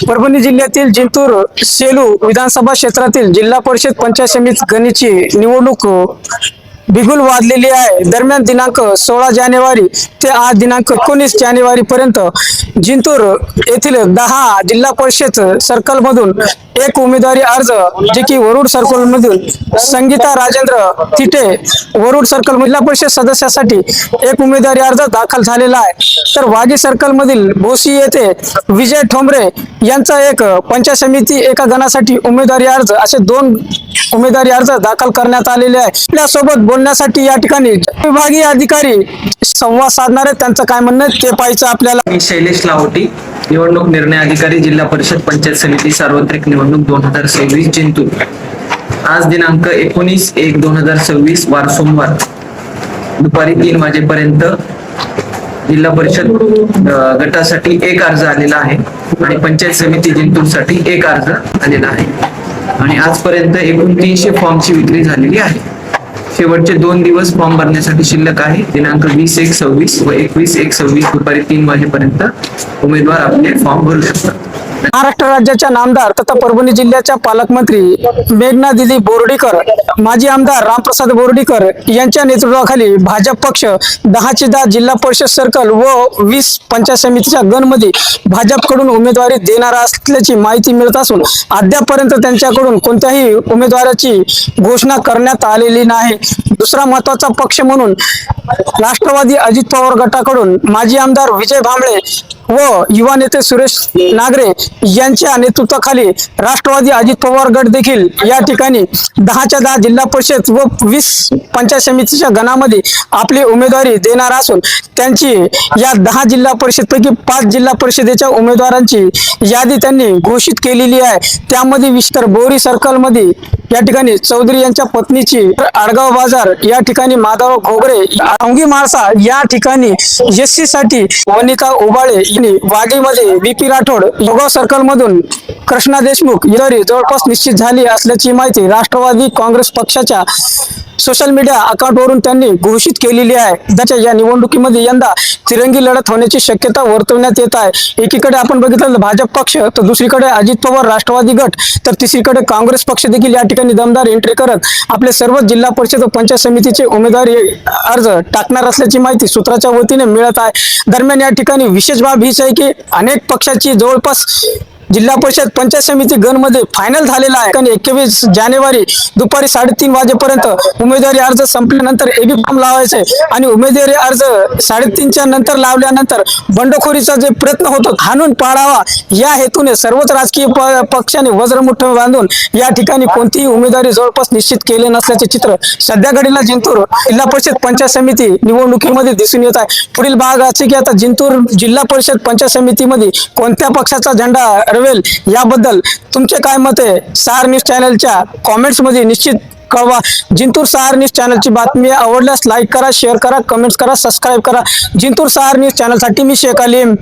परभणी जिल्ह्यातील जिंतूर सेलू विधानसभा क्षेत्रातील जिल्हा परिषद पंचायत समिती गणेशची निवडणूक बिगुल वाजलेली आहे। दरम्यान दिनांक 16 जानेवारी ते आज दिनांक 19 जानेवारी पर्यंत जिंतूर येथील 10 जिल्हा परिषद सर्कल मधून एक उमेदवारी अर्ज जे की वरुड सर्कल मधून संगीता राजेंद्र थिटे वरुड सर्कल जिल्हा परिषद सदस्यासाठी एक उमेदवारी अर्ज दाखल झालेला आहे। तर वागी सर्कल मधील भोसी येथे विजय ठोंबरे यांचा एक पंचायत समिती एका गणासाठी उमेदवारी अर्ज असे 2 उमेदवारी अर्ज दाखल करण्यात आलेले आहे। आपल्यासोबत बोलण्यासाठी या ठिकाणी विभागीय अधिकारी संवाद साधणार आहेत, त्यांचं काय म्हणणं ते पाहायचं आपल्याला। मी शैलेश लाहोटी, निवडणूक निर्णय अधिकारी, जिल्हा परिषद पंचायत समिती सार्वत्रिक निवडणूक 2026 जिंतूर। आज दिनांक 19/1/2026 वार सोमवार दुपारी 3 वाजेपर्यंत जिल्हा परिषद गटासाठी एक अर्ज आलेला आहे आणि पंचायत समिती जिंतूर साठी एक अर्ज आलेला आहे आणि आजपर्यंत एकूण 300 फॉर्मची विक्री झालेली आहे। शेवटचे 2 दिवस फॉर्म भरण्यासाठी शिल्लक आहे। दिनांक 20/1/26 व 21/1/26 दुपारी 3 वाजेपर्यंत उमेदवार आपले फॉर्म भरू शकतात। महाराष्ट्र राज्याच्या नामदार तथा परभणी जिल्ह्याच्या पालकमंत्री मेघना दिदी बोर्डीकर, माजी आमदार रामप्रसाद बोर्डीकर यांच्या नेतृत्वाखाली भाजप पक्ष 10 जिल्हा परिषद सर्कल व 20 पंचायत समितीच्या गणमध्ये भाजपकडून उमेदवारी देणार असल्याची माहिती मिळत असून अद्यापर्यंत त्यांच्याकडून कोणत्याही उमेदवाराची घोषणा करण्यात आलेली नाही। दुसरा महत्वाचा पक्ष म्हणून राष्ट्रवादी अजित पवार गटाकडून माजी आमदार विजय भांबळे व युवा नेते सुरेश नागरे यांच्या नेतृत्वाखाली राष्ट्रवादी अजित पवार गट देखील या ठिकाणी 10 जिल्हा परिषद व 20 पंचायत समितीच्या गणामध्ये आपली उमेदवारी देणार असून त्यांची या 10 जिल्हा परिषद पैकी 5 जिल्हा परिषदेच्या उमेदवारांची यादी त्यांनी घोषित केलेली आहे। त्यामध्ये विस्तार बोरी सर्कल मध्ये या ठिकाणी चौधरी यांच्या पत्नीची, आडगाव बाजार या ठिकाणी माधव घोगरे, अवघी माळसा या ठिकाणी एससी साठी वनिता उबाळे, वाडीमध्ये बीपी राठोड, भोगाव सर्कल मधून कृष्णा देशमुख यादी जवळपास निश्चित झाली असल्याची माहिती राष्ट्रवादी काँग्रेस पक्षाच्या सोशल मीडिया अकाउंटवरून त्यांनी घोषित केलेली आहे। त्याच्या या निवडणुकीमध्ये यंदा तिरंगी लढत होण्याची शक्यता वर्तवण्यात येत आहे। एकीकडे आपण बघितलं भाजप पक्ष, तर दुसरीकडे अजित पवार राष्ट्रवादी गट, तर तिसरीकडे काँग्रेस पक्ष देखील या ठिकाणी दमदार एंट्री करत आपले सर्व जिल्हा परिषद व पंचायत समितीचे उमेदवारी अर्ज टाकणार असल्याची माहिती सूत्राच्या वतीने मिळत आहे। दरम्यान या ठिकाणी विशेष बाब हीच आहे की अनेक पक्षाची जवळपास जिल्हा परिषद पंचायत समिती गणमध्ये फायनल झालेला आहे। 21 जानेवारी दुपारी 3:30 वाजेपर्यंत उमेदवारी अर्ज संपल्यानंतर एबी फॉर्म लावायचे आणि उमेदवारी अर्ज 3:30च्या नंतर लावल्यानंतर बंडखोरीचा जे प्रयत्न होतो हाणून पाडावा या हेतूने सर्वच राजकीय पक्षाने वज्रमुठ बांधून या ठिकाणी कोणतीही उमेदवारी जवळपास निश्चित केले नसल्याचे चित्र सध्या घडीला जिंतूर जिल्हा परिषद पंचायत समिती निवडणुकीमध्ये दिसून येत आहे। पुढील भाग असे की आता जिंतूर जिल्हा परिषद पंचायत समितीमध्ये कोणत्या पक्षाचा झेंडा याबद्दल तुमचे काय मत आहे? सहार न्यूज चॅनलच्या कॉमेंट्स मध्ये निश्चित कळवा। जिंतूर सहार न्यूज चॅनलची बातमी आवडल्यास लाईक करा, शेअर करा, कमेंट्स करा, सबस्क्राईब करा। जिंतूर सहार न्यूज चॅनलसाठी मी शेख अलीम।